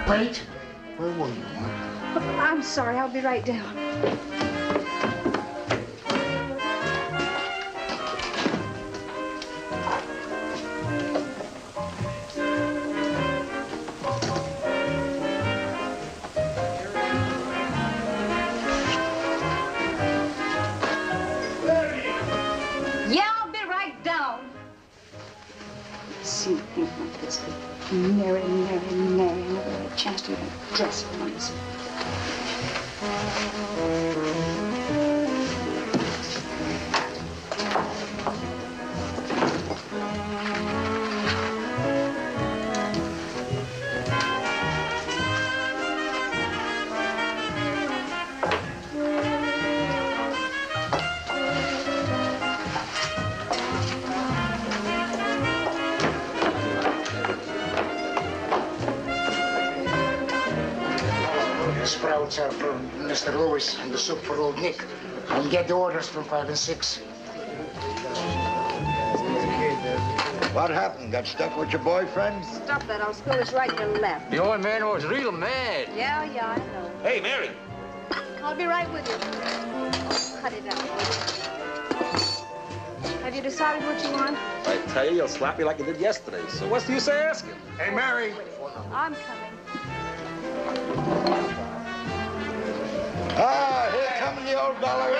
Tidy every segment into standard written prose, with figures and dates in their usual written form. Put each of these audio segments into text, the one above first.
Wait. Where were you? I'm sorry. I'll be right down. Mary, I never had a chance to even dress for once. Sprouts are for Mr. Lewis and the soup for old Nick. And get the orders from 5 and 6. What happened? Got stuck with your boyfriend? Stop that. I'll spill this right to the left. The old man was real mad. Yeah, I know. Hey, Mary. I'll be right with you. Oh, cut it out. Have you decided what you want? I tell you, you'll slap me like you did yesterday. So what's the use of asking? Hey, Mary. I'm coming. Ah, here comes the old ballerina.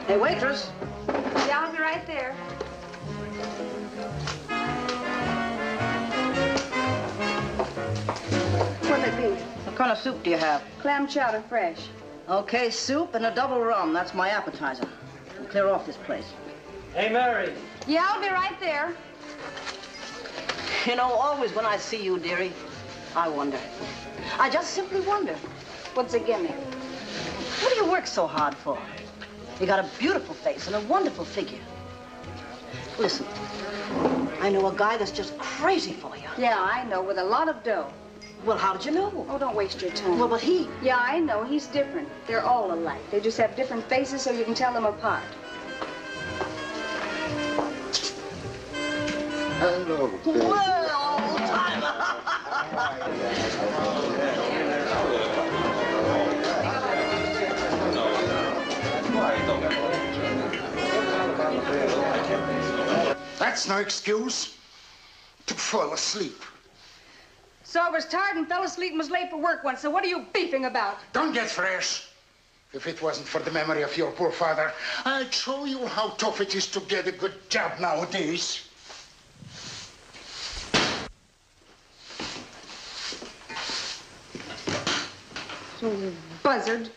Hey, waitress. Yeah, I'll be right there. What'll it be? What kind of soup do you have? Clam chowder fresh. Okay, soup and a double rum. That's my appetizer. We'll clear off this place. Hey, Mary. Yeah, I'll be right there. You know, always when I see you, dearie, I wonder. I just simply wonder. What's the gimmick? What do you work so hard for? You got a beautiful face and a wonderful figure. Listen, I know a guy that's just crazy for you. Yeah, I know, with a lot of dough. Well, how did you know? Oh, don't waste your time. Well, but he... Yeah, I know. He's different. They're all alike. They just have different faces so you can tell them apart. Hello, baby. Well, old timer. That's no excuse to fall asleep. So I was tired and fell asleep and was late for work once. So what are you beefing about? Don't get fresh. If it wasn't for the memory of your poor father, I'd show you how tough it is to get a good job nowadays. You buzzard.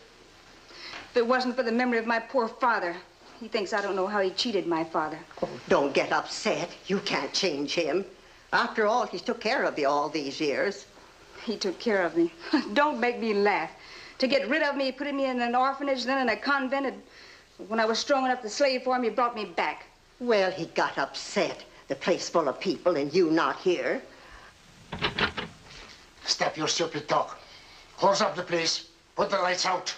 If it wasn't for the memory of my poor father, he thinks I don't know how he cheated my father. Oh, don't get upset. You can't change him. After all, he's took care of you all these years. He took care of me. Don't make me laugh. To get rid of me, he put me in an orphanage, then in a convent, and when I was strong enough to slave for him, he brought me back. Well, he got upset. The place full of people and you not here. Stop your stupid talk. Close up the place. Put the lights out.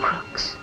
crooks.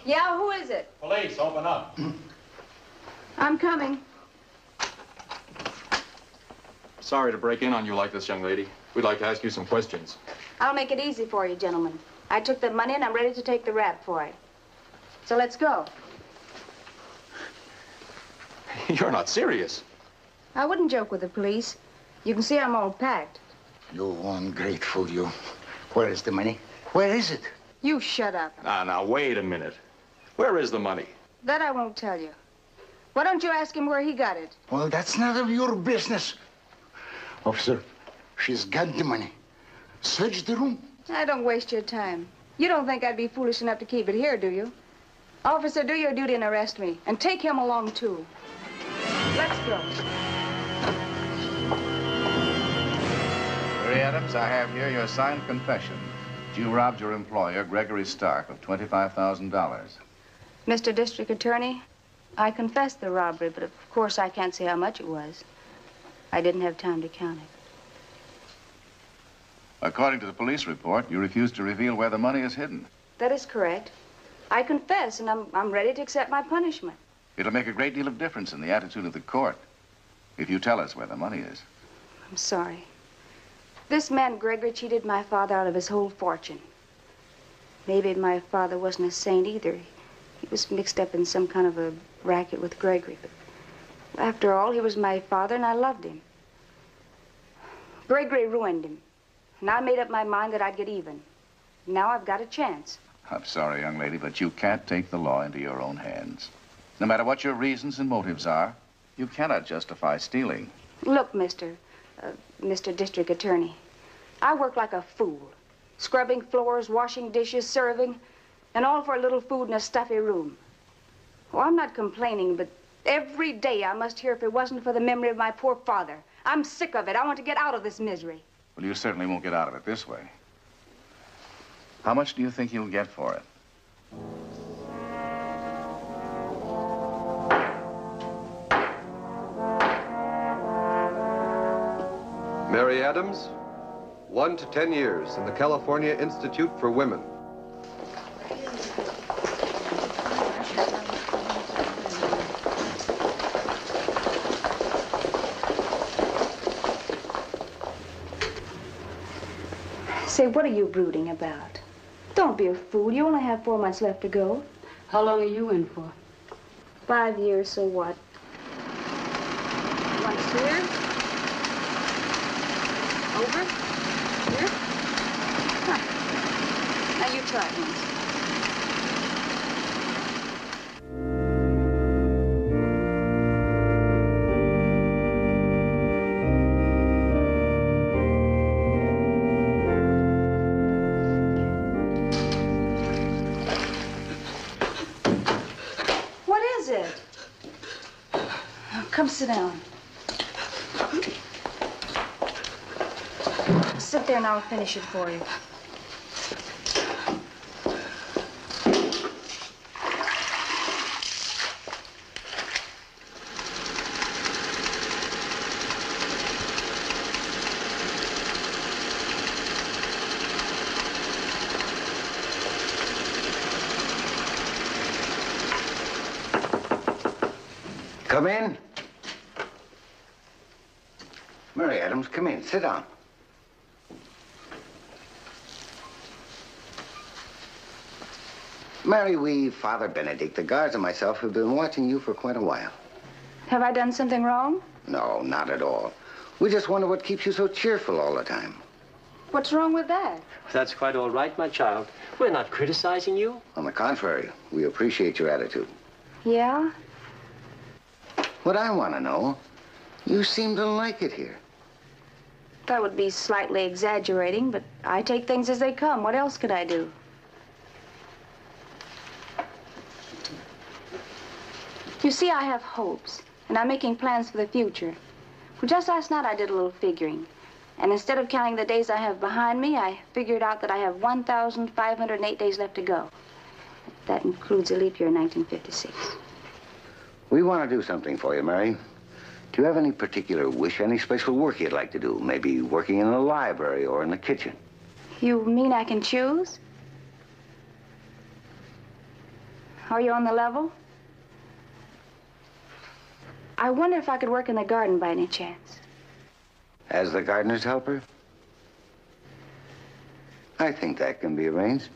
Yeah, who is it? Police, open up. I'm coming. Sorry to break in on you like this, young lady. We'd like to ask you some questions. I'll make it easy for you, gentlemen. I took the money and I'm ready to take the rap for it. So let's go. You're not serious. I wouldn't joke with the police. You can see I'm all packed. You ungrateful, you. Where is the money? Where is it? You shut up. Now, wait a minute. Where is the money? That I won't tell you. Why don't you ask him where he got it? Well, that's none of your business. Officer, she's got the money. Search the room. Don't waste your time. You don't think I'd be foolish enough to keep it here, do you? Officer, do your duty and arrest me. And take him along, too. Let's go. Mary Adams, I have here your signed confession. You robbed your employer, Gregory Stark, of $25,000. Mr. District Attorney, I confess the robbery, but of course I can't say how much it was. I didn't have time to count it. According to the police report, you refused to reveal where the money is hidden. That is correct. I confess, and I'm ready to accept my punishment. It'll make a great deal of difference in the attitude of the court if you tell us where the money is. I'm sorry. This man, Gregory, cheated my father out of his whole fortune. Maybe my father wasn't a saint either. He was mixed up in some kind of a racket with Gregory. But after all, he was my father, and I loved him. Gregory ruined him. And I made up my mind that I'd get even. Now I've got a chance. I'm sorry, young lady, but you can't take the law into your own hands. No matter what your reasons and motives are, you cannot justify stealing. Look, Mr. District Attorney, I work like a fool. Scrubbing floors, washing dishes, serving, and all for a little food in a stuffy room. Oh, I'm not complaining, but every day I must hear if it wasn't for the memory of my poor father. I'm sick of it. I want to get out of this misery. Well, you certainly won't get out of it this way. How much do you think you'll get for it? Mary Adams, 1 to 10 years in the California Institute for Women. Say, what are you brooding about? Don't be a fool. You only have 4 months left to go. How long are you in for? 5 years, so what? Once here. Over. Here. Huh. Now you try it once. Come sit down. Sit there and I'll finish it for you. Come in. Mary Adams, come in. Sit down. Mary, we, Father Benedict, the guards and myself have been watching you for quite a while. Have I done something wrong? No, not at all. We just wonder what keeps you so cheerful all the time. What's wrong with that? That's quite all right, my child. We're not criticizing you. On the contrary, we appreciate your attitude. Yeah? What I want to know, you seem to like it here. That would be slightly exaggerating, but I take things as they come. What else could I do? You see, I have hopes, and I'm making plans for the future. Well, just last night I did a little figuring. And instead of counting the days I have behind me, I figured out that I have 1,508 days left to go. That includes a leap year in 1956. We want to do something for you, Mary. Do you have any particular wish, any special work you'd like to do? Maybe working in a library or in the kitchen? You mean I can choose? Are you on the level? I wonder if I could work in the garden by any chance. As the gardener's helper? I think that can be arranged.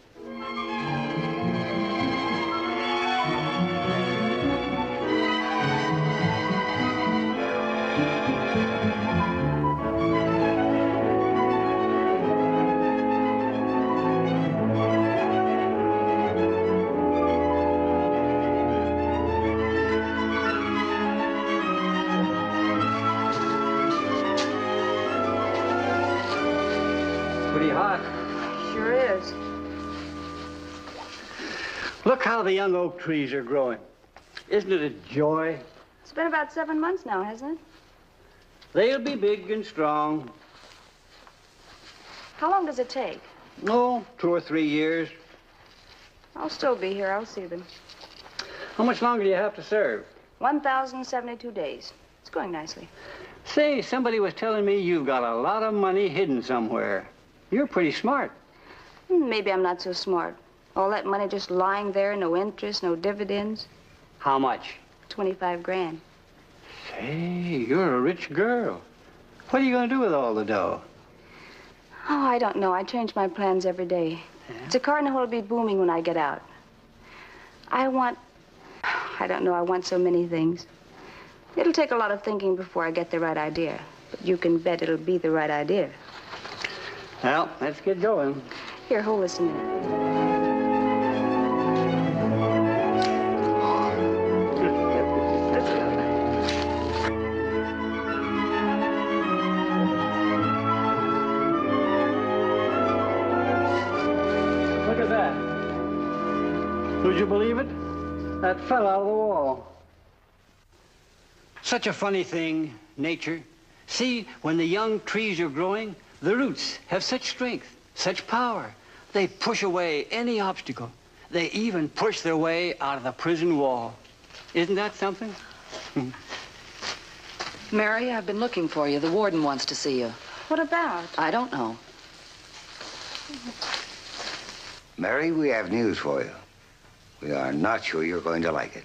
Pretty hot. Sure is. Look how the young oak trees are growing. Isn't it a joy? It's been about 7 months now, hasn't it? They'll be big and strong. How long does it take? Oh, 2 or 3 years. I'll still be here. I'll see them. How much longer do you have to serve? 1,072 days. It's going nicely. Say, somebody was telling me you've got a lot of money hidden somewhere. You're pretty smart. Maybe I'm not so smart. All that money just lying there, no interest, no dividends. How much? 25 grand. Say, you're a rich girl. What are you going to do with all the dough? Oh, I don't know. I change my plans every day. Yeah? It's a cardinal who'll be booming when I get out. I don't know, I want so many things. It'll take a lot of thinking before I get the right idea. But you can bet it'll be the right idea. Well, let's get going. Here, hold this a minute. Would you believe it? That fell out of the wall. Such a funny thing, nature. See, when the young trees are growing, the roots have such strength, such power. They push away any obstacle. They even push their way out of the prison wall. Isn't that something? Mary, I've been looking for you. The warden wants to see you. What about? I don't know. Mary, we have news for you. We are not sure you're going to like it.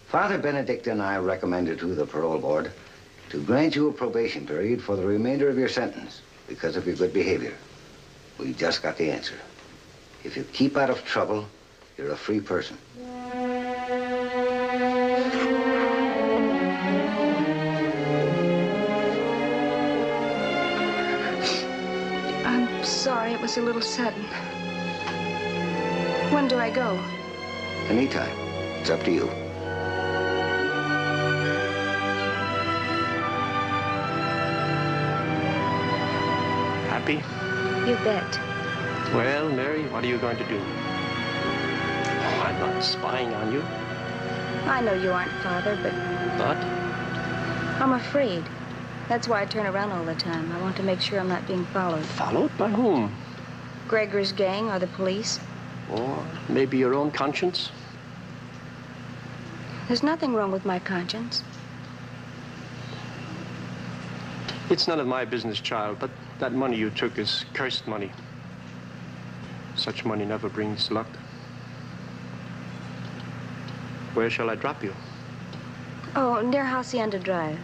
Father Benedict and I recommended to the parole board to grant you a probation period for the remainder of your sentence because of your good behavior. We just got the answer. If you keep out of trouble, you're a free person. I'm sorry, it was a little sudden. When do I go? Anytime. It's up to you. Happy? You bet. Well, Mary, what are you going to do? Oh, I'm not spying on you. I know you aren't, Father, but... But? I'm afraid. That's why I turn around all the time. I want to make sure I'm not being followed. Followed? By whom? Gregor's gang or the police. Or maybe your own conscience? There's nothing wrong with my conscience. It's none of my business, child, but that money you took is cursed money. Such money never brings luck. Where shall I drop you? Oh, near Hacienda Drive.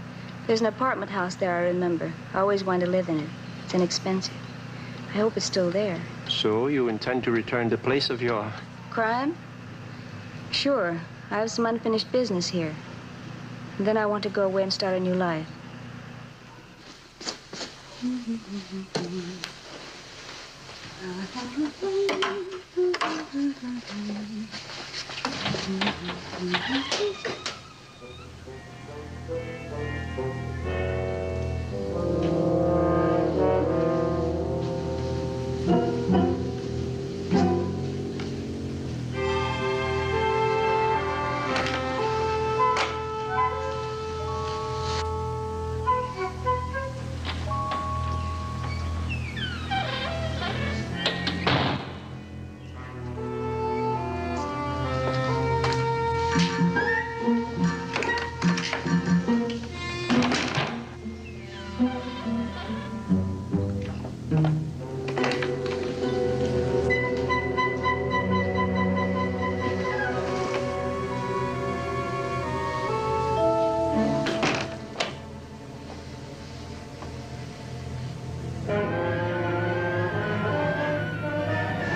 There's an apartment house there, I remember. I always wanted to live in it. It's inexpensive. I hope it's still there. So you intend to return the place of your... Crime? Sure. I have some unfinished business here. And then I want to go away and start a new life.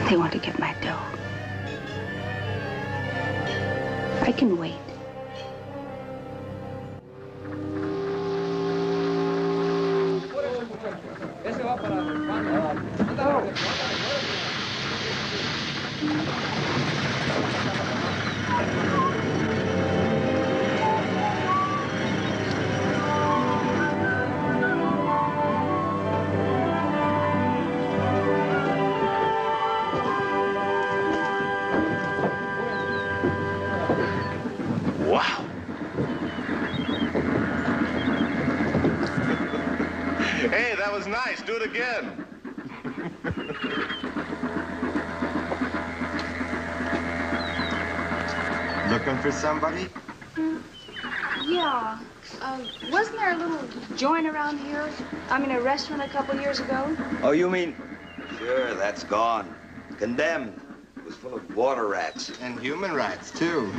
They want to get my dough. I can wait. Wow. Hey, that was nice. Do it again. Looking for somebody? Yeah. Wasn't there a little joint around here? I mean, a restaurant a couple years ago? Oh, you mean? Sure, that's gone. Condemned. It was full of water rats. And human rats, too.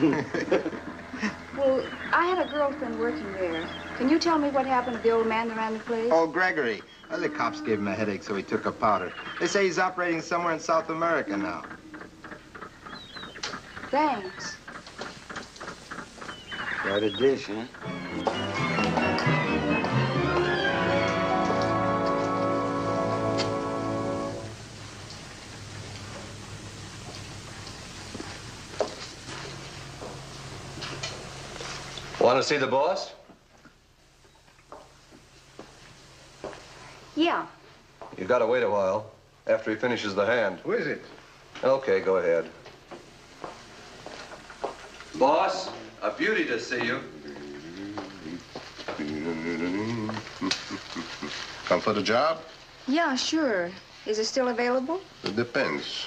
Well, I had a girlfriend working there. Can you tell me what happened to the old man that ran the place? Oh, Gregory. Well, the cops gave him a headache, so he took a powder. They say he's operating somewhere in South America now. Thanks. Got a dish, huh? Want to see the boss? Yeah. You gotta wait a while after he finishes the hand. Who is it? Okay, go ahead. Boss, a beauty to see you. Come for the job? Yeah, sure. Is it still available? It depends.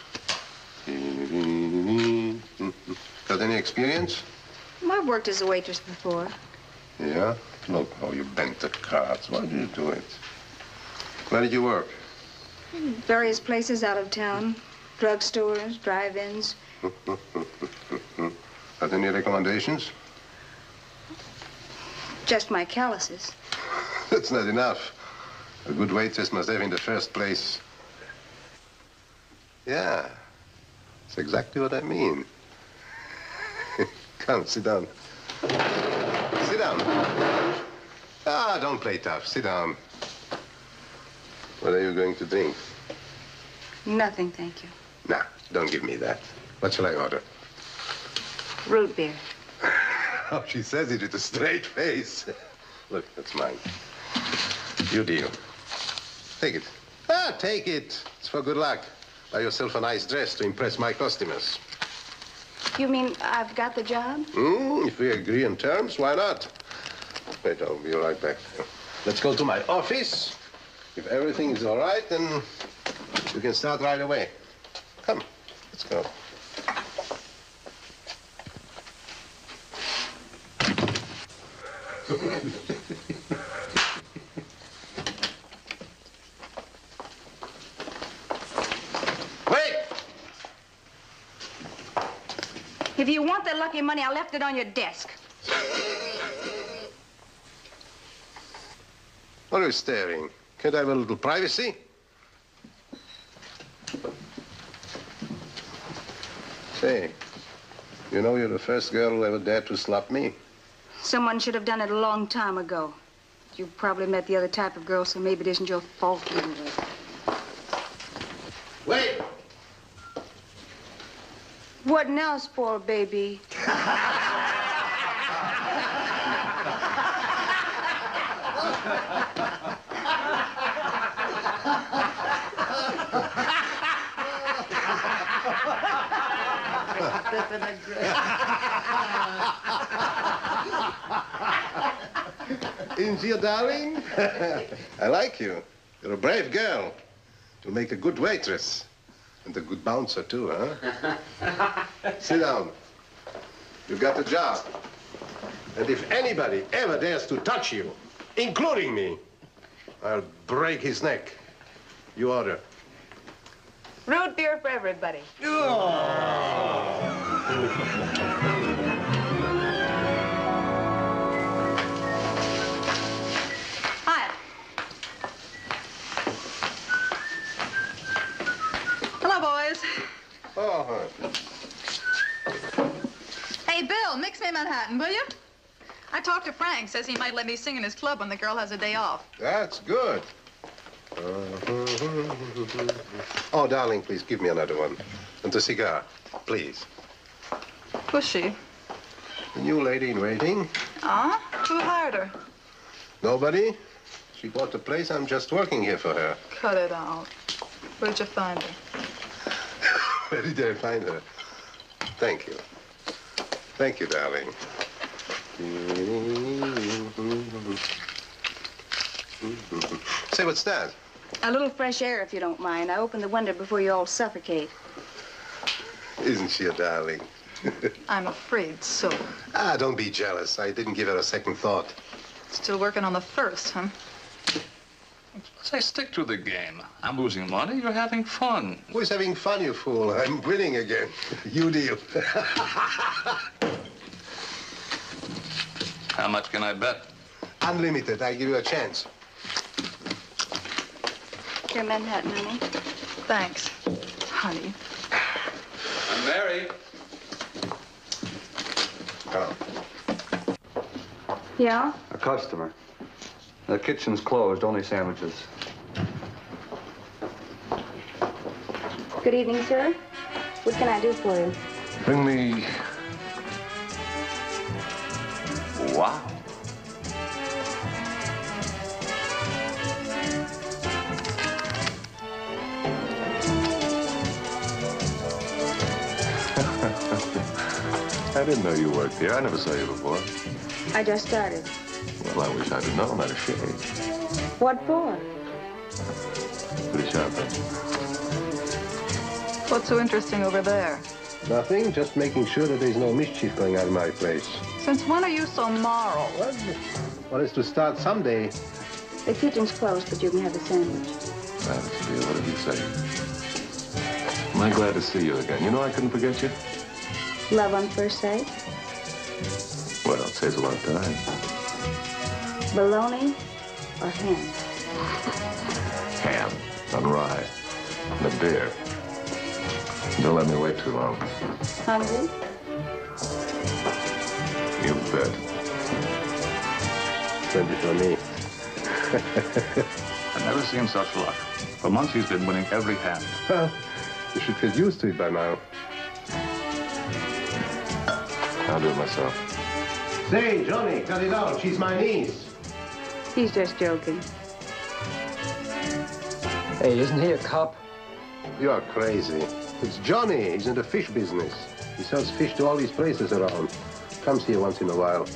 Got any experience? I've worked as a waitress before. Yeah? Look how you bent the cards. Why did you do it? Where did you work? Various places out of town. Drugstores, drive-ins. Got any recommendations? Just my calluses. That's not enough. A good waitress must have in the first place. Yeah. That's exactly what I mean. Come, sit down. Sit down. Ah, don't play tough. Sit down. What are you going to drink? Nothing, thank you. Nah, don't give me that. What shall I order? Root beer. Oh, she says it with a straight face. Look, that's mine. You deal. Take it. Ah, take it. It's for good luck. Buy yourself a nice dress to impress my customers. You mean I've got the job? If we agree on terms, why not? Wait, I'll be right back. Let's go to my office. If everything is all right, then you can start right away. Come, let's go. Wait! If you want the lucky money, I left it on your desk. What are you staring? Can't I have a little privacy? Say, you know you're the first girl who ever dared to slap me. Someone should have done it a long time ago. You probably met the other type of girl, so maybe it isn't your fault anyway. Wait! What now, spoiled baby? Isn't you, darling? I like you. You're a brave girl. You'll make a good waitress. And a good bouncer, too, huh? Sit down. You got the job. And if anybody ever dares to touch you, including me, I'll break his neck. You order. Root beer for everybody. Hi. Hello, boys. Oh, Hey, Bill, mix me a Manhattan, will you? I talked to Frank. Says he might let me sing in his club when the girl has a day off. that's good. Oh, darling, please give me another one. And a cigar, please. Who's she? The new lady in waiting. Ah? Who hired her? Nobody? She bought the place. I'm just working here for her. Cut it out. Where'd you find her? Where did I find her? Thank you. Thank you, darling. Say, what's that? A little fresh air, if you don't mind. I opened the window before you all suffocate. Isn't she a darling? I'm afraid so. Ah, don't be jealous. I didn't give her a second thought. Still working on the first, huh? Say, stick to the game. I'm losing money. You're having fun. Who's having fun, you fool? I'm winning again. You deal. How much can I bet? Unlimited. I give you a chance. Here, Manhattan, honey. Thanks, honey. I'm Mary. Oh. Yeah? A customer. The kitchen's closed, only sandwiches. Good evening, sir. What can I do for you? Bring me... Wow. I didn't know you worked here. I never saw you before. I just started. Well, I wish I'd have known. I'd have shaved. What for? Pretty sharp, huh? What's so interesting over there? Nothing. Just making sure that there's no mischief going on in my place. Since when are you so moral? Well, it's to start someday. The kitchen's closed, but you can have a sandwich. That's dear. What did you say? Am I glad to see you again? You know I couldn't forget you. Love on first sight? Well, it saves a lot of time. Bologna or ham? Ham and rye and a beer. Don't let me wait too long. Hungry? You bet. Plenty for me. I've never seen such luck. For months he's been winning every hand. Well, you should get used to it by now. I'll do it myself. Say, Johnny, cut it out. She's my niece. He's just joking. Hey, isn't he a cop? You're crazy. It's Johnny. He's in the fish business. He sells fish to all these places around. Comes here once in a while.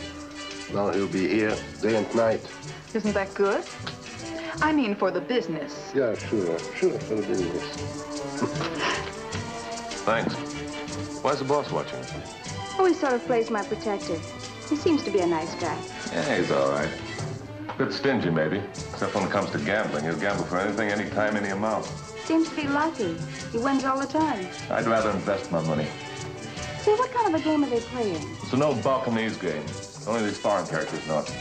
Now he'll be here day and night. Isn't that good? I mean for the business. Yeah, sure. Sure, for the business. Thanks. Why's the boss watching? Oh, he sort of plays my protector. He seems to be a nice guy. Yeah, he's all right. A bit stingy, maybe. Except when it comes to gambling. He'll gamble for anything, anytime, any amount. Seems to be lucky. He wins all the time. I'd rather invest my money. Say, what kind of a game are they playing? It's an old Balkanese game. Only these foreign characters know it.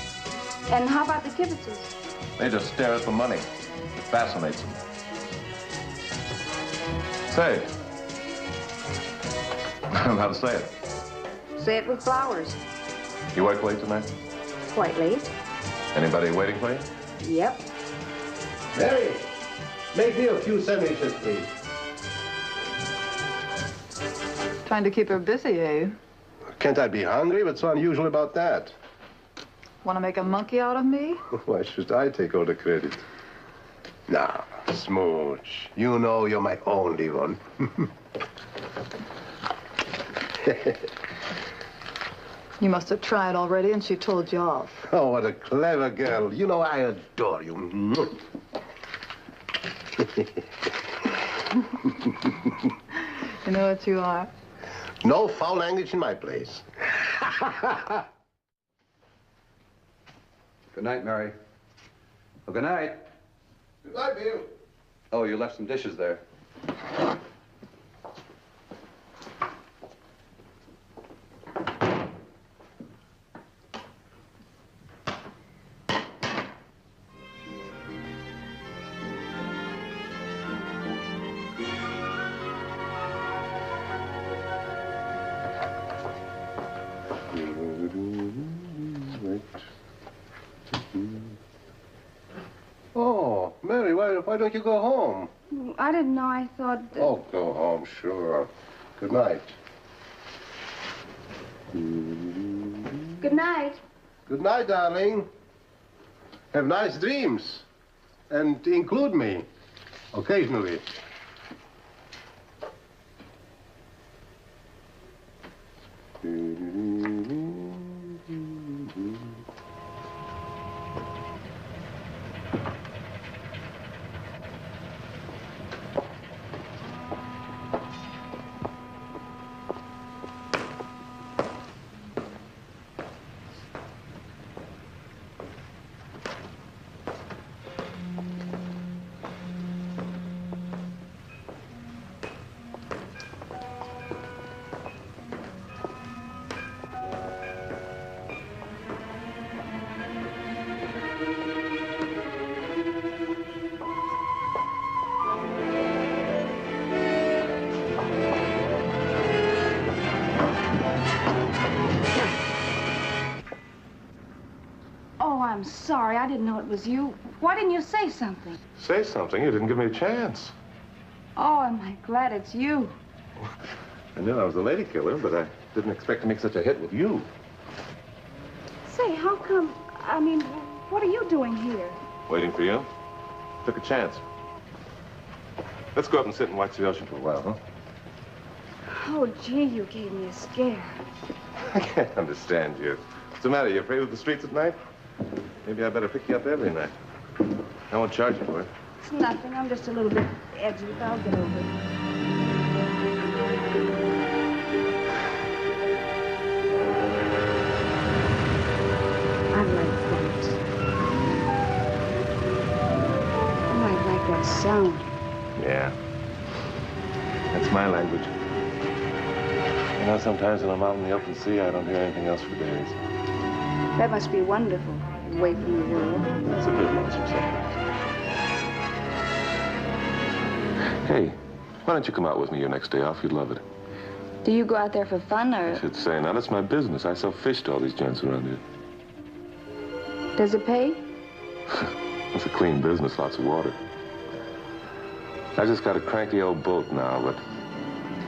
And how about the Kibitzes? They just stare at the money. It fascinates them. Say. I don't know how to say it. Say it with flowers. You work late tonight? Quite late. Anybody waiting for you? Yep. Mary, make me a few sandwiches, please. Trying to keep her busy, eh? Can't I be hungry? What's so unusual about that? Want to make a monkey out of me? Why should I take all the credit? Nah, Smooch. You know you're my only one. You must have tried already and she told you off. Oh, what a clever girl. You know I adore you. You know what you are? No foul language in my place. Good night, Mary. Well, good night. Good night, Bill. Oh, you left some dishes there. Oh, Mary, why don't you go home? I didn't know. I thought... Oh, go home, sure. Good night. Good night. Good night, darling. Have nice dreams. And include me, occasionally. Oh, I'm sorry. I didn't know it was you. Why didn't you say something? Say something? You didn't give me a chance. Oh, am I glad it's you. I knew I was the lady killer, but I didn't expect to make such a hit with you. Say, how come... I mean, what are you doing here? Waiting for you. Took a chance. Let's go up and sit and watch the ocean for a while, huh? Oh, gee, you gave me a scare. I can't understand you. What's the matter? You afraid of the streets at night? Maybe I better pick you up every night. I won't charge you for it. It's nothing. I'm just a little bit edgy, but I'll get over it. I like that. Oh, I like that sound. Yeah. That's my language. You know, sometimes when I'm out in the open sea, I don't hear anything else for days. That must be wonderful, away from the world. That's a bit lonesome sometimes. Hey, why don't you come out with me your next day off? You'd love it. Do you go out there for fun, or... I should say, now that's my business. I sell fish to all these gents around here. Does it pay? It's a clean business, lots of water. I just got a cranky old boat now, but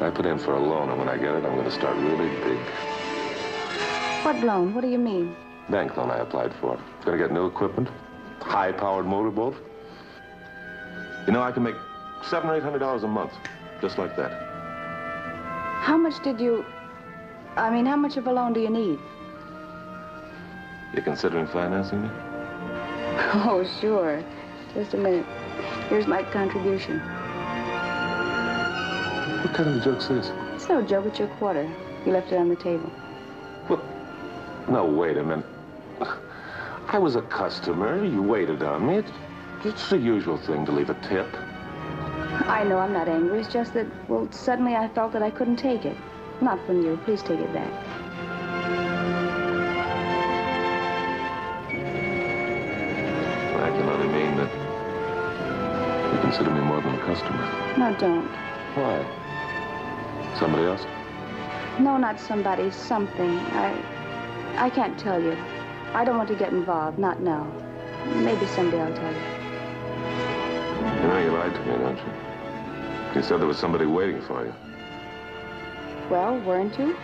I put in for a loan, and when I get it, I'm going to start really big. What loan? What do you mean? Bank loan I applied for. Going to get new equipment, high-powered motorboat. You know, I can make $700 or $800 a month, just like that. How much did you... I mean, how much of a loan do you need? You considering financing me? Oh, sure. Just a minute. Here's my contribution. What kind of a joke's this? It's no joke, it's your quarter. You left it on the table. Well, no, wait a minute. I was a customer. You waited on me. It's the usual thing to leave a tip. I know I'm not angry. It's just that, well, suddenly I felt that I couldn't take it. Not from you. Please take it back. I can only mean that you consider me more than a customer. No, don't. Why? Somebody else? No, not somebody. Something. I can't tell you. I don't want to get involved. Not now. Maybe someday I'll tell you. You know, you lied to me, don't you? You said there was somebody waiting for you. Well, weren't you?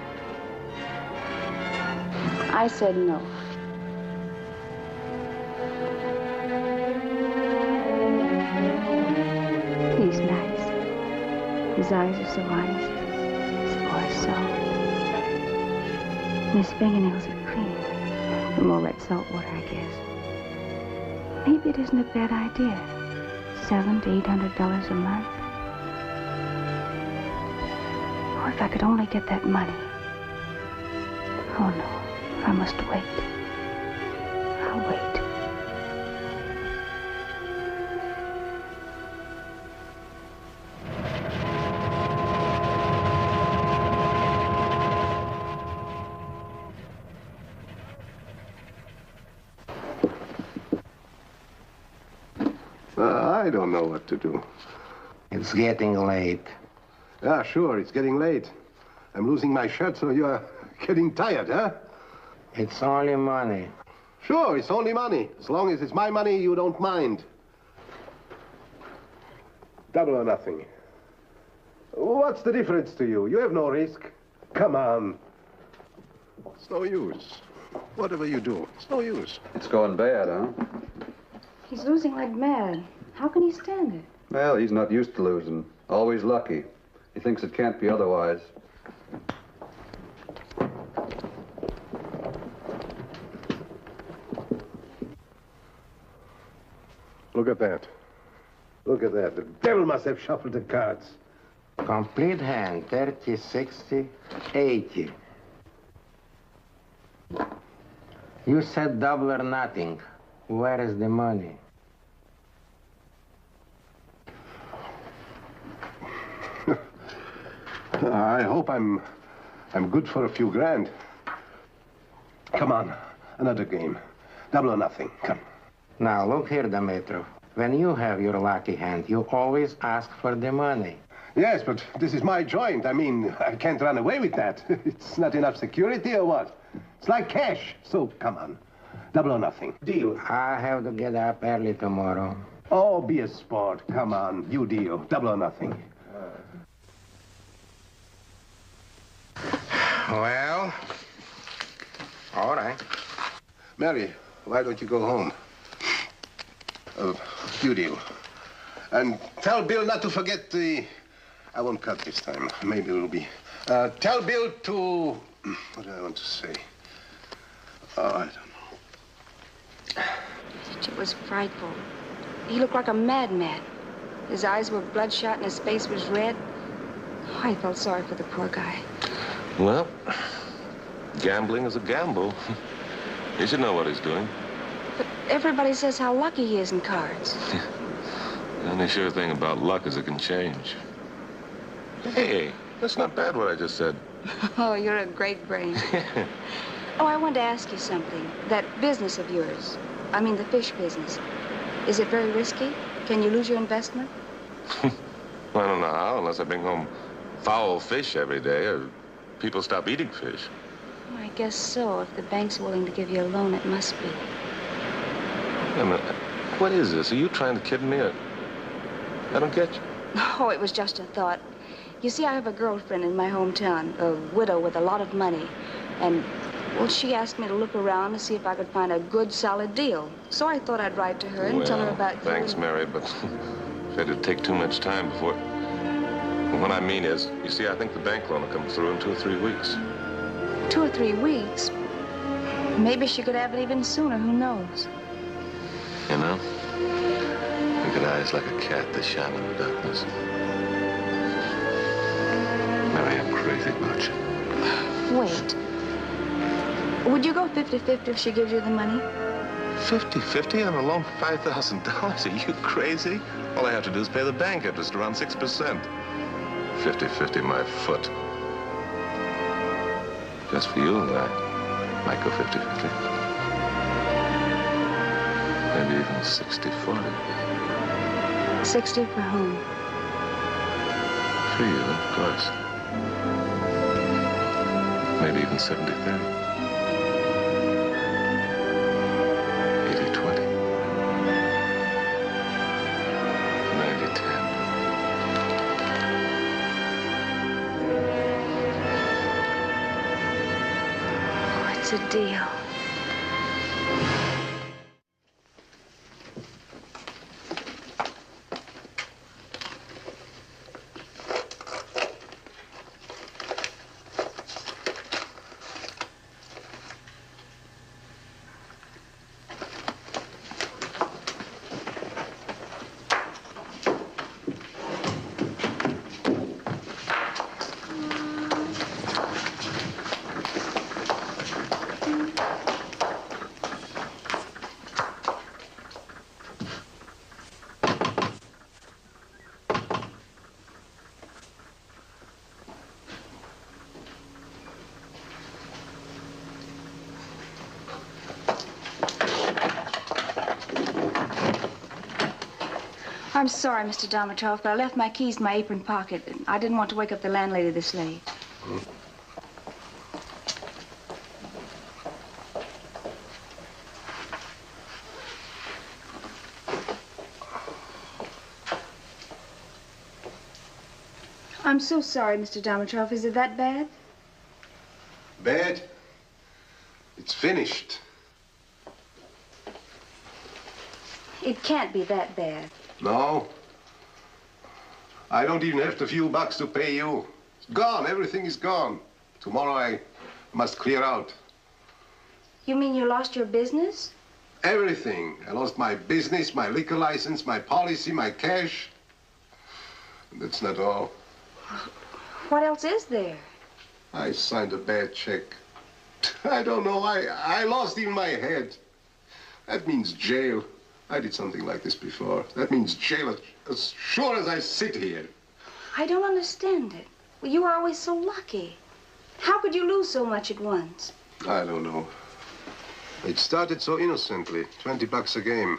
I said no. He's nice. His eyes are so honest. His voice so... And his fingernails are clean. From all that salt water, I guess. Maybe it isn't a bad idea. $700 to $800 a month. Oh, if I could only get that money. Oh, no. I must wait. I'll wait. I don't know what to do. It's getting late. Yeah, sure, it's getting late. I'm losing my shirt, so you're getting tired, huh? It's only money. Sure, it's only money. As long as it's my money, you don't mind. Double or nothing. What's the difference to you? You have no risk. Come on. It's no use. Whatever you do, it's no use. It's going bad, huh? He's losing like mad. How can he stand it? Well, he's not used to losing. Always lucky. He thinks it can't be otherwise. Look at that. Look at that. The devil must have shuffled the cards. Complete hand, 30, 60, 80. You said double or nothing. Where is the money? I hope I'm good for a few grand. Come on, another game. Double or nothing, come. Now, look here, Demetro. When you have your lucky hand, you always ask for the money. Yes, but this is my joint. I mean, I can't run away with that. It's not enough security or what? It's like cash. So, come on. Double or nothing. Deal. I have to get up early tomorrow. Oh, be a sport. Come on. You deal. Double or nothing. Well, all right. Mary, why don't you go home? You deal. And tell Bill not to forget the... I won't cut this time. Maybe it'll be... tell Bill to... What do I want to say? Oh, I don't know. It was frightful. He looked like a madman. His eyes were bloodshot and his face was red. Oh, I felt sorry for the poor guy. Well, gambling is a gamble. He should know what he's doing. But everybody says how lucky he is in cards. The only sure thing about luck is it can change. Hey, that's not bad what I just said. Oh, you're a great brain. Oh, I wanted to ask you something. That business of yours, I mean the fish business, is it very risky? Can you lose your investment? Well, I don't know how, unless I bring home foul fish every day or people stop eating fish. Oh, I guess so. If the bank's willing to give you a loan, it must be. I mean, what is this? Are you trying to kid me? I don't get you. Oh, it was just a thought. You see, I have a girlfriend in my hometown, a widow with a lot of money. And, well, she asked me to look around to see if I could find a good, solid deal. So I thought I'd write to her and tell her about you. Thanks, Mary, but it'd take too much time before... What I mean is, you see, I think the bank loan will come through in 2 or 3 weeks. 2 or 3 weeks? Maybe she could have it even sooner, who knows? You know, you got eyes like a cat that shine in the darkness. Mary, I'm crazy about you. Wait. Would you go 50-50 if she gives you the money? 50-50 on a loan for $5,000? Are you crazy? All I have to do is pay the bank interest around 6%. 50-50 my foot. Just for you, I might go 50-50. Maybe even 60-40. 60 for whom? For you, of course. Maybe even 70-30. 80-20. 90-10. Oh, it's a deal. I'm sorry, Mr. Dimitrov, but I left my keys in my apron pocket. I didn't want to wake up the landlady this late. I'm so sorry, Mr. Dimitrov. Is it that bad? Bad? It's finished. It can't be that bad. No. I don't even have the few bucks to pay you. It's gone. Everything is gone. Tomorrow I must clear out. You mean you lost your business? Everything. I lost my business, my liquor license, my policy, my cash. And that's not all. What else is there? I signed a bad check. I don't know. I lost even my head. That means jail. I did something like this before. That means jail as sure as I sit here. I don't understand it. Well, you were always so lucky. How could you lose so much at once? I don't know. It started so innocently. 20 bucks a game.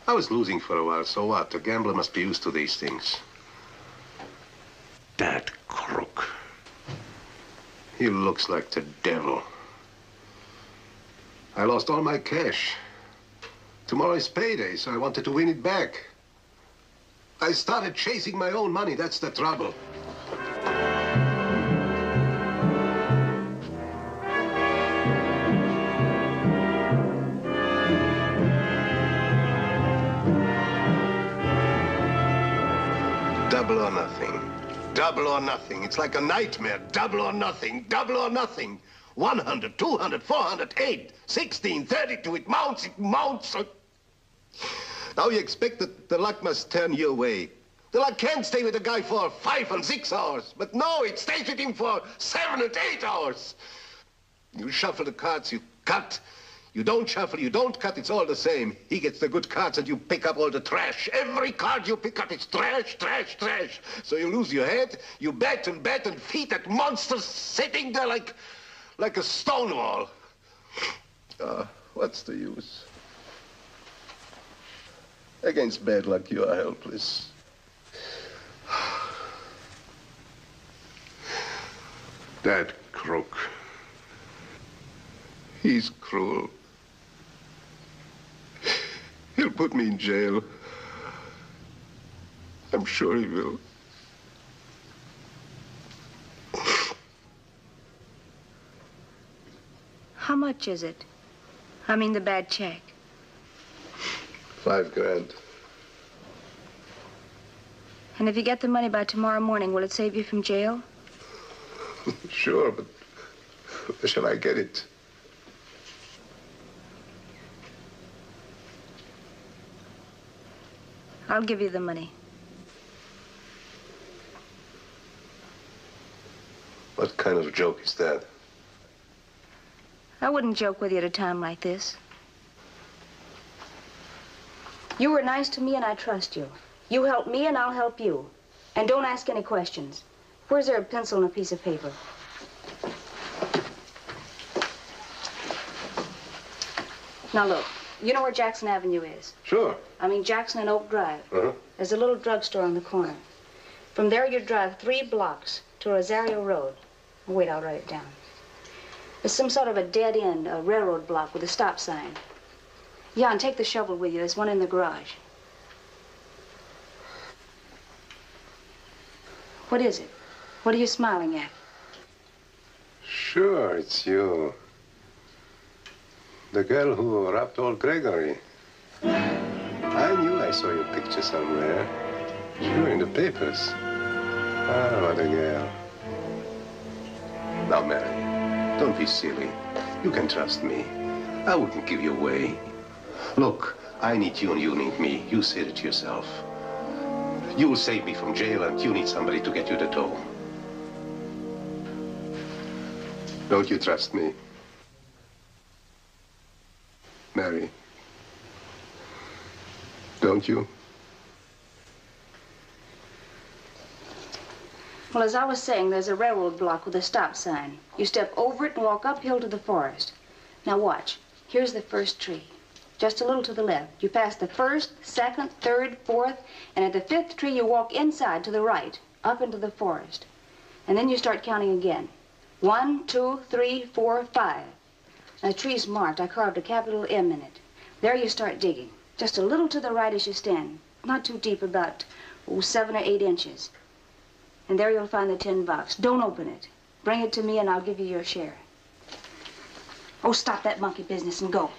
I was losing for a while, so what? A gambler must be used to these things. That crook. He looks like the devil. I lost all my cash. Tomorrow is payday, so I wanted to win it back. I started chasing my own money. That's the trouble. Double or nothing. Double or nothing. It's like a nightmare. Double or nothing. Double or nothing. 100, 200, 400, 8, 16, 32. It mounts, it mounts. Now you expect that the luck must turn your way. The luck can't stay with a guy for 5 and 6 hours. But no, it stays with him for 7 and 8 hours. You shuffle the cards, you cut. You don't shuffle, you don't cut, it's all the same. He gets the good cards and you pick up all the trash. Every card you pick up is trash, trash, trash. So you lose your head, you bet and feed that monster sitting there like a stone wall. What's the use? Against bad luck, you are helpless. That crook. He's cruel. He'll put me in jail. I'm sure he will. How much is it? I mean the bad check. 5 grand. And if you get the money by tomorrow morning, will it save you from jail? Sure, but where shall I get it? I'll give you the money. What kind of joke is that? I wouldn't joke with you at a time like this. You were nice to me and I trust you. You help me and I'll help you. And don't ask any questions. Where's there a pencil and a piece of paper? Now look, you know where Jackson Avenue is? Sure. I mean Jackson and Oak Drive. Uh-huh. There's a little drugstore on the corner. From there you drive 3 blocks to Rosario Road. Oh, wait, I'll write it down. There's some sort of a dead end, a railroad block with a stop sign. Yeah, and take the shovel with you. There's one in the garage. What is it? What are you smiling at? Sure, it's you. The girl who robbed old Gregory. I knew I saw your picture somewhere. Sure, in the papers. Ah, what a girl. Now, Mary, don't be silly. You can trust me. I wouldn't give you away. Look, I need you and you need me. You said it yourself. You will save me from jail and you need somebody to get you the dough. Don't you trust me? Mary, don't you? Well, as I was saying, there's a railroad block with a stop sign. You step over it and walk uphill to the forest. Now watch. Here's the first tree. Just a little to the left. You pass the 1st, 2nd, 3rd, 4th, and at the 5th tree you walk inside to the right, up into the forest. And then you start counting again. 1, 2, 3, 4, 5. Now, the tree's marked. I carved a capital M in it. There you start digging. Just a little to the right as you stand. Not too deep, about 7 or 8 inches. And there you'll find the tin box. Don't open it. Bring it to me and I'll give you your share. Oh, stop that monkey business and go.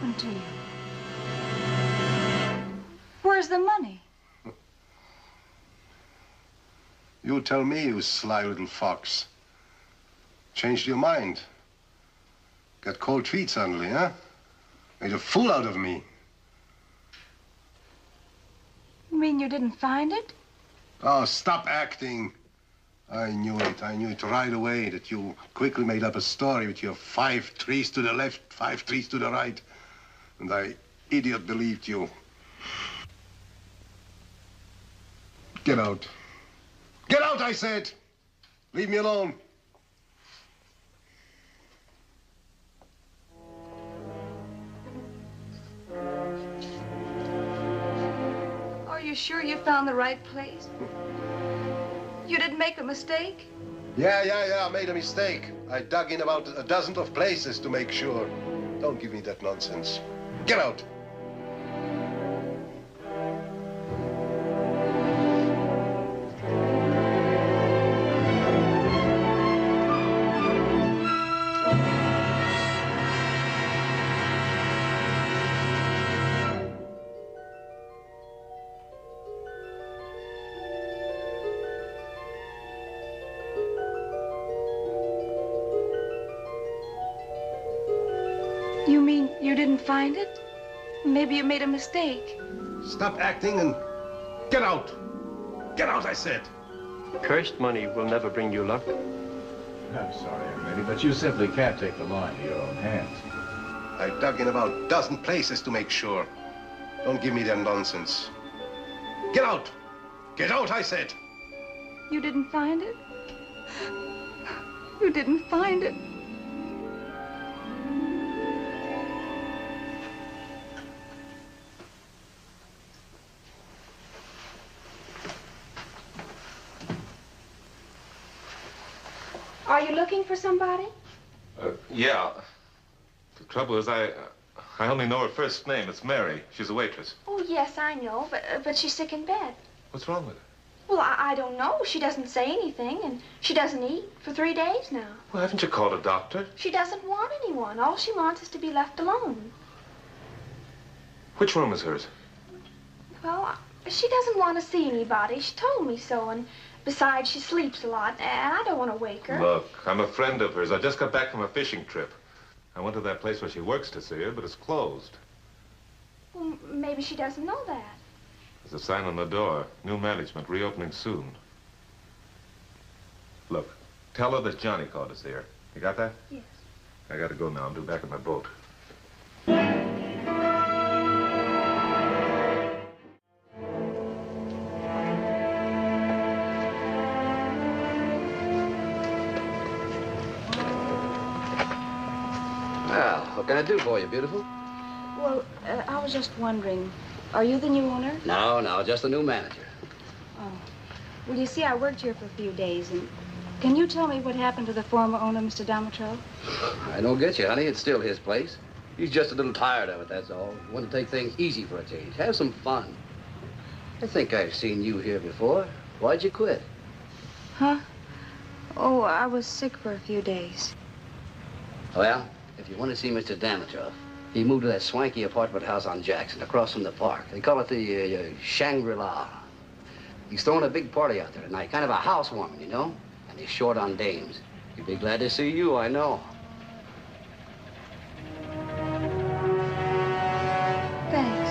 happened to you? Where's the money? You tell me, you sly little fox. Changed your mind. Got cold feet suddenly, huh? Made a fool out of me. You mean you didn't find it? Oh, stop acting. I knew it. I knew it right away that you quickly made up a story with your 5 trees to the left, 5 trees to the right. And I, idiot, believed you. Get out. Get out, I said! Leave me alone. Are you sure you found the right place? You didn't make a mistake? Yeah, I made a mistake. I dug in about a dozen of places to make sure. Don't give me that nonsense. Get out! You mean you didn't find it? Maybe you made a mistake. Stop acting and get out. Get out, I said. Cursed money will never bring you luck. I'm sorry, Eddie, but you simply can't take the law into your own hands. I dug in about a dozen places to make sure. Don't give me that nonsense. Get out! Get out, I said! You didn't find it? You didn't find it? Are you looking for somebody? Yeah. The trouble is, I only know her first name. It's Mary. She's a waitress. Oh, yes, I know, but she's sick in bed. What's wrong with her? Well, I don't know. She doesn't say anything, and she doesn't eat for 3 days now. Well, haven't you called a doctor? She doesn't want anyone. All she wants is to be left alone. Which room is hers? Well, she doesn't want to see anybody. She told me so, and besides, she sleeps a lot, and I don't want to wake her. Look, I'm a friend of hers. I just got back from a fishing trip. I went to that place where she works to see her, but it's closed. Well, maybe she doesn't know that. There's a sign on the door. New management, reopening soon. Look, tell her that Johnny called us here. You got that? Yes. I gotta go now. I'm due back at my boat. Well, what can I do for you, beautiful? Well, I was just wondering, are you the new owner? No, just the new manager. Oh. Well, you see, I worked here for a few days, and can you tell me what happened to the former owner, Mr. Damatrell? I don't get you, honey. It's still his place. He's just a little tired of it, that's all. Want to take things easy for a change. Have some fun. I think I've seen you here before. Why'd you quit? Huh? Oh, I was sick for a few days. Well, if you want to see Mr. Damatrell, he moved to that swanky apartment house on Jackson, across from the park. They call it the Shangri-La. He's throwing a big party out there tonight, kind of a housewarming, you know? And he's short on dames. He'd be glad to see you, I know. Thanks.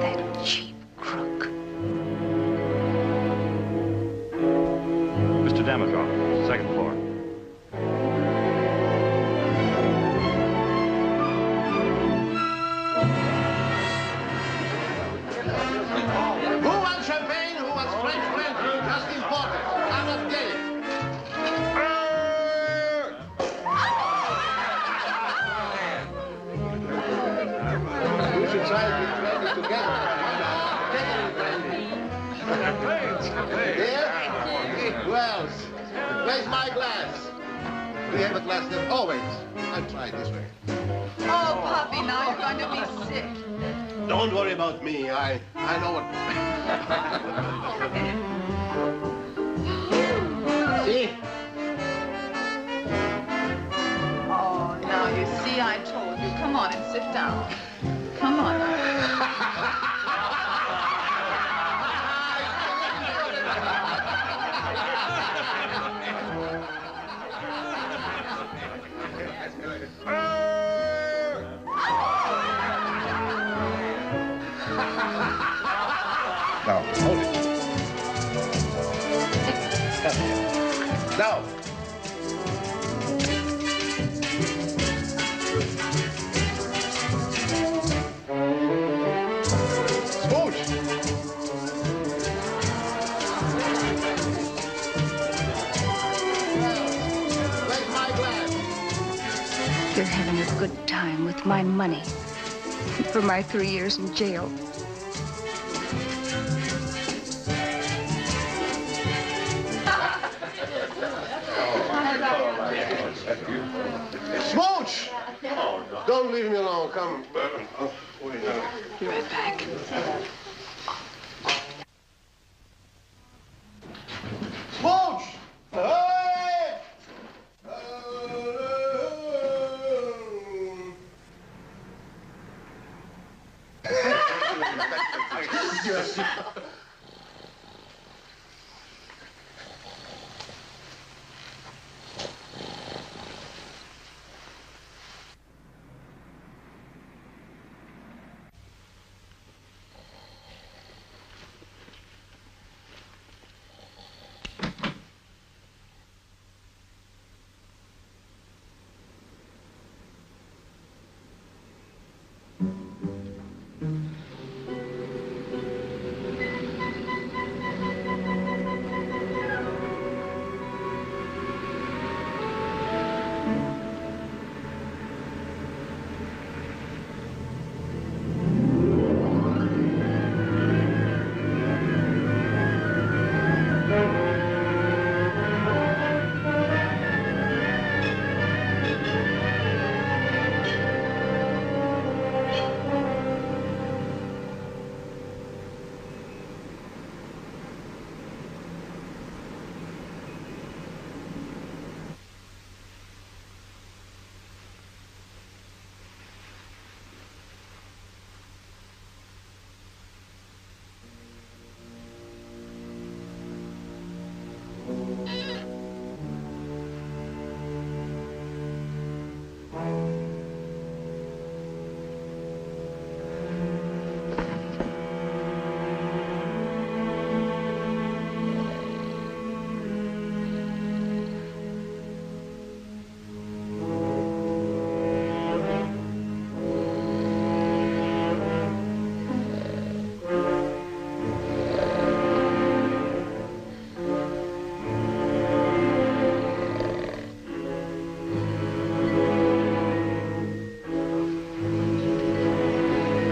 That cheap crook. Mr. Dimitrov, second floor. Who wants champagne? Who wants French brandy? Just imported. I'm not gay. We should try to be brandy together. Here? Who else? Where's my glass? We have a glass there. Oh, wait. I'll try it this way. Oh, puppy, now you're going to be sick. Don't worry about me. I know what. See? Oh, now you see, I told you. Come on and sit down. Come on. Now, hold it. Now. Smooch. Where's my glass? You're having a good time with my money for my 3 years in jail. Smooch! Don't leave me alone. Come. Be right back. Smooch! Hey! Yes.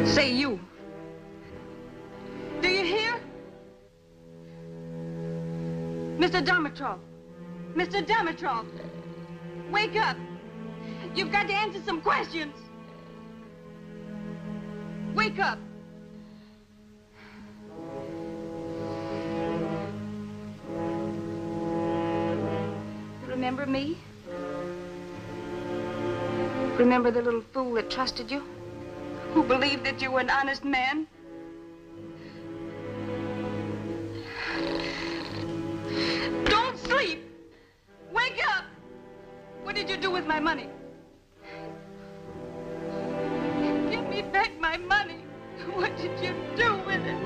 Say you. Do you hear? Mr. Dimitrov. Mr. Dimitrov. Wake up. You've got to answer some questions. Wake up. Remember me? Remember the little fool that trusted you? Who believed that you were an honest man? Don't sleep! Wake up! What did you do with my money? Give me back my money. What did you do with it?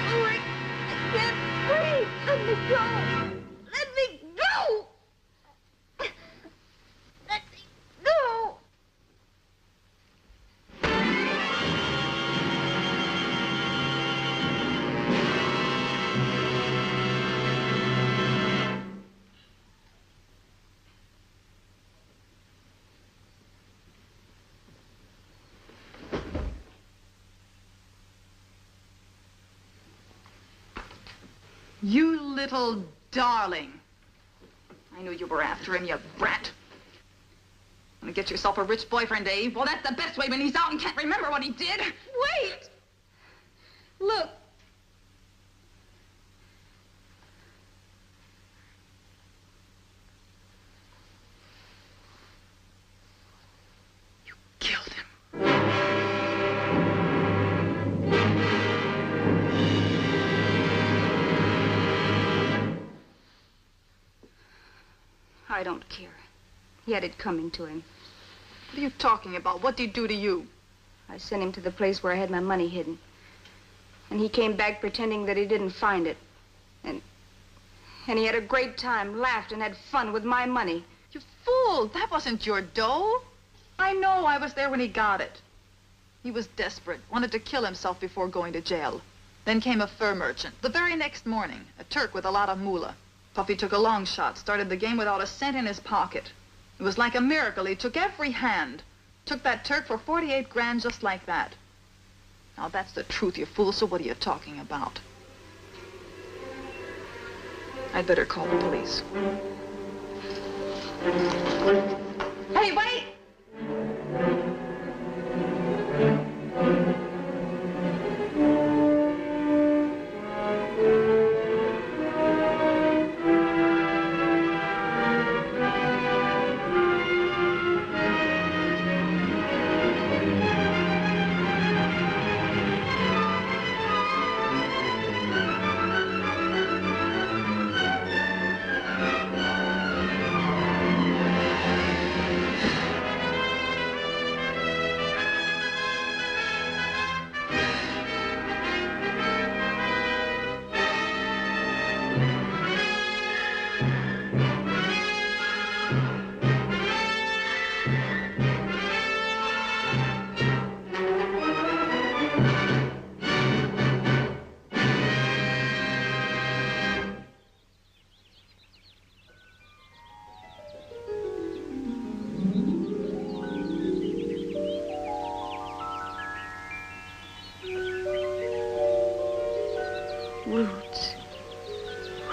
Oh, I can't breathe. Let me go. Let me go. Let me go. You little darling. I knew you were after him, you brat. Want to get yourself a rich boyfriend, eh? Well, that's the best way when he's out and can't remember what he did. Wait! Look. You killed him. I don't care. He had it coming to him. What are you talking about? What did he do to you? I sent him to the place where I had my money hidden. And he came back pretending that he didn't find it. And he had a great time, laughed and had fun with my money. You fool! That wasn't your dough. I know. I was there when he got it. He was desperate, wanted to kill himself before going to jail. Then came a fur merchant. The very next morning, a Turk with a lot of moolah. Puffy took a long shot, started the game without a cent in his pocket. It was like a miracle. He took every hand. Took that Turk for 48 grand just like that. Now that's the truth, you fool, so what are you talking about? I'd better call the police. Hey, wait! Roots.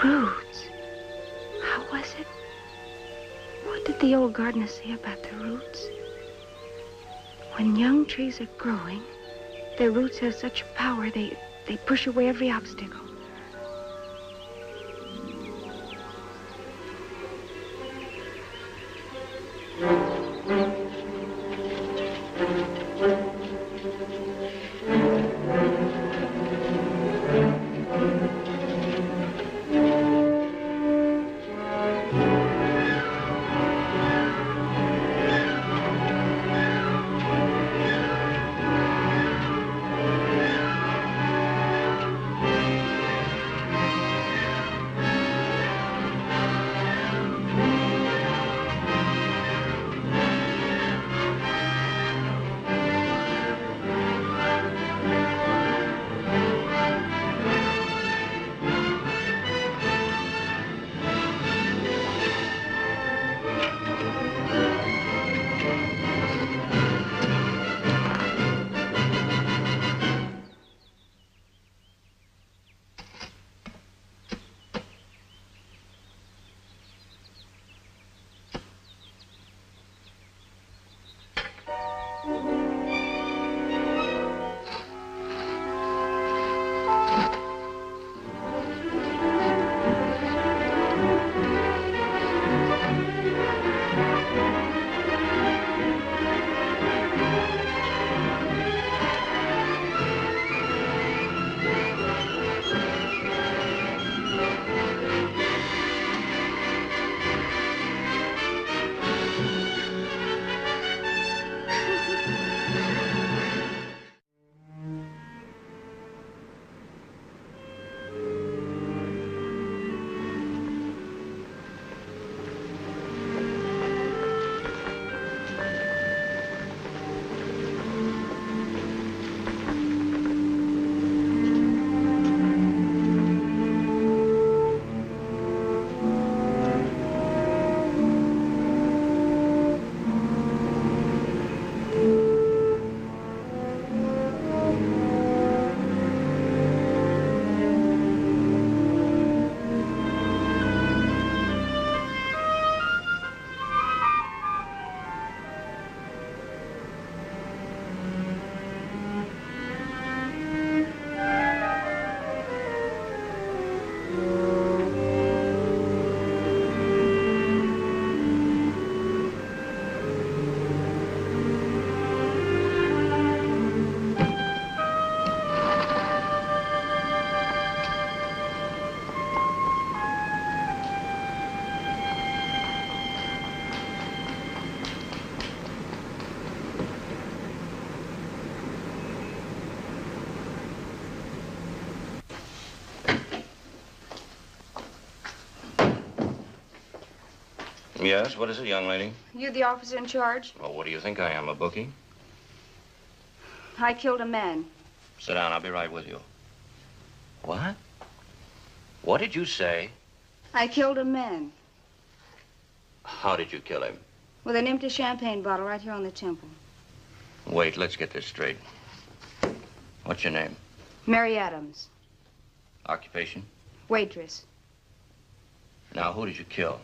Roots. How was it? What did the old gardener say about the roots? When young trees are growing, their roots have such power, they push away every obstacle. Yes, what is it, young lady? You the officer in charge? Well, what do you think I am, a bookie? I killed a man. Sit down, I'll be right with you. What? What did you say? I killed a man. How did you kill him? With an empty champagne bottle right here on the temple. Wait, let's get this straight. What's your name? Mary Adams. Occupation? Waitress. Now, who did you kill?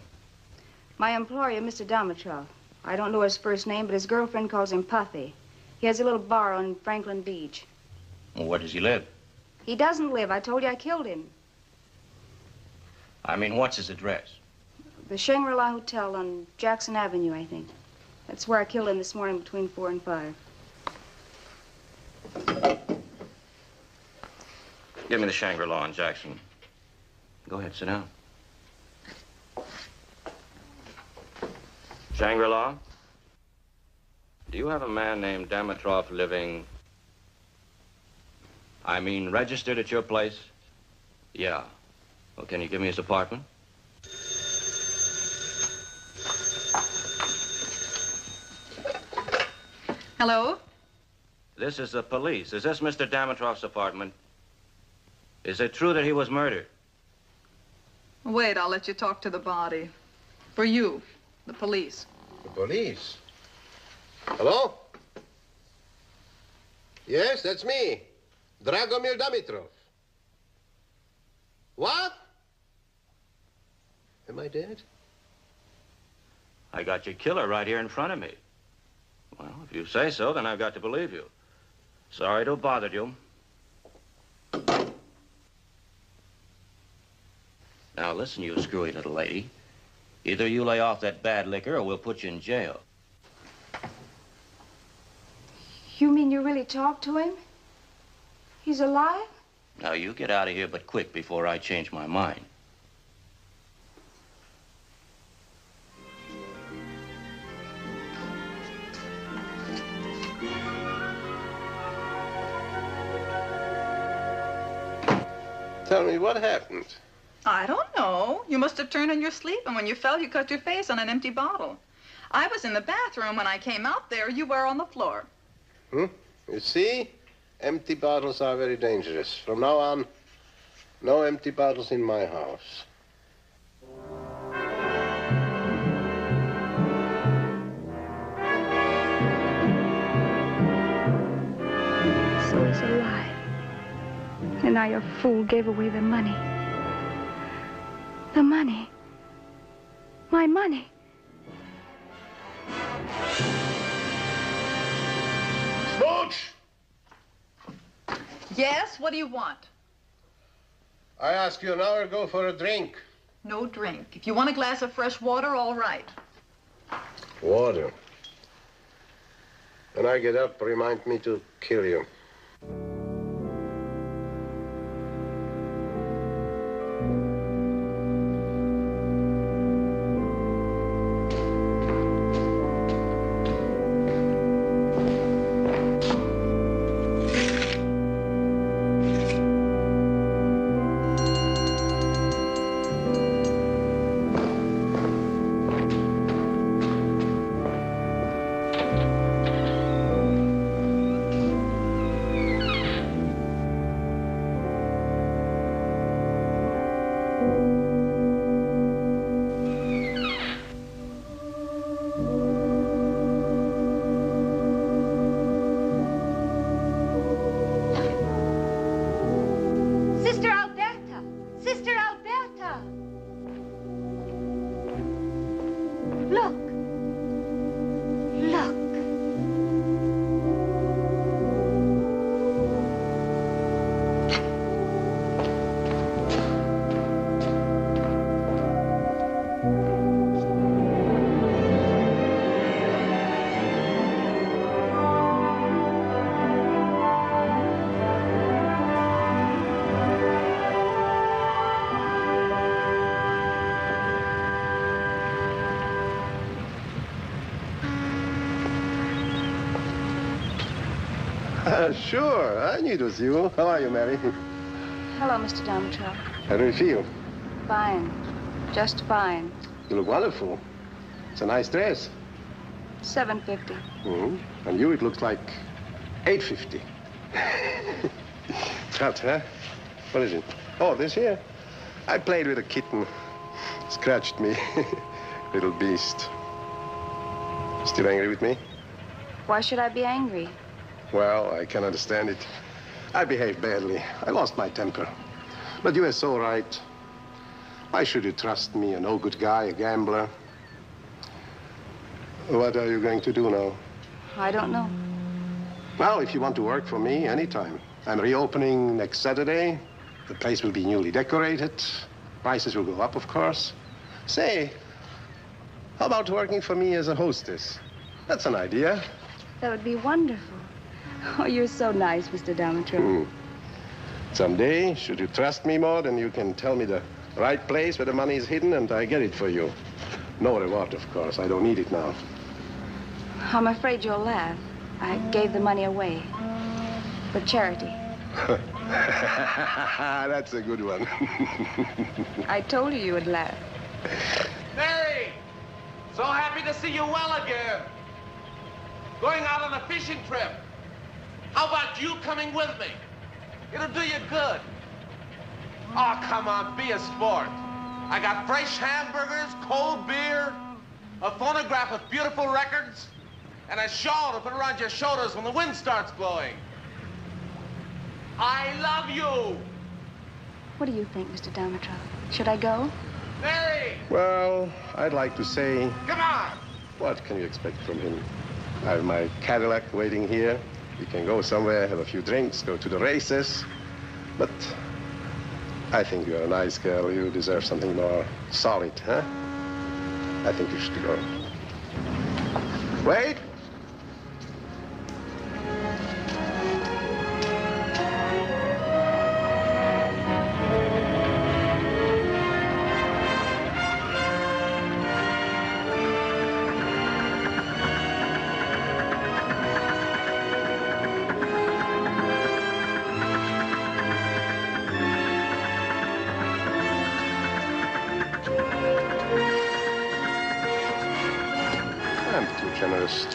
My employer, Mr. Dimitrov. I don't know his first name, but his girlfriend calls him Puffy. He has a little bar on Franklin Beach. Well, where does he live? He doesn't live. I told you I killed him. I mean, what's his address? The Shangri-La Hotel on Jackson Avenue, I think. That's where I killed him this morning between 4 and 5. Give me the Shangri-La on Jackson. Go ahead, sit down. Shangri-La? Do you have a man named Dimitrov living... I mean, registered at your place? Yeah. Well, can you give me his apartment? Hello? This is the police. Is this Mr. Dimitrov's apartment? Is it true that he was murdered? Wait, I'll let you talk to the body. For you, the police. The police? Hello? Yes, that's me. Dragomir Dimitrov. What? Am I dead? I got your killer right here in front of me. Well, if you say so, then I've got to believe you. Sorry to have bothered you. Now, listen, you screwy little lady. Either you lay off that bad liquor or we'll put you in jail. You mean you really talked to him? He's alive? Now, you get out of here, but quick, before I change my mind. Tell me, what happened? I don't know. You must have turned in your sleep, and when you fell, you cut your face on an empty bottle. I was in the bathroom. When I came out there, you were on the floor. You see? Empty bottles are very dangerous. From now on, no empty bottles in my house. So he's alive. And now your fool gave away the money. The money. My money. Smooch! Yes? What do you want? I asked you an hour ago for a drink. No drink. If you want a glass of fresh water, all right. Water. When I get up, remind me to kill you. Sure, I knew it was you. How are you, Mary? Hello, Mr. Dimitrov. How do you feel? Fine. Just fine. You look wonderful. It's a nice dress. $7.50. Mm-hmm. On you, it looks like $8.50. Cut, huh? What is it? Oh, this here? I played with a kitten. Scratched me. Little beast. Still angry with me? Why should I be angry? Well, I can understand it. I behaved badly. I lost my temper. But you were so right. Why should you trust me, a no-good guy, a gambler? What are you going to do now? I don't know. Well, if you want to work for me, anytime. I'm reopening next Saturday. The place will be newly decorated. Prices will go up, of course. Say, how about working for me as a hostess? That's an idea. That would be wonderful. Oh, you're so nice, Mr. Dimitrov. Someday, should you trust me more, then you can tell me the right place where the money is hidden, and I get it for you. No reward, of course. I don't need it now. I'm afraid you'll laugh. I gave the money away. For charity. That's a good one. I told you would laugh. Mary! So happy to see you well again. Going out on a fishing trip. How about you coming with me? It'll do you good. Oh, come on, be a sport. I got fresh hamburgers, cold beer, a phonograph of beautiful records, and a shawl to put around your shoulders when the wind starts blowing. I love you. What do you think, Mr. Dimitrov? Should I go? Mary! Well, I'd like to say... Come on! What can you expect from him? I have my Cadillac waiting here. We can go somewhere, have a few drinks, go to the races. But I think you're a nice girl. You deserve something more solid, huh? I think you should go. Wait! I'm too generous.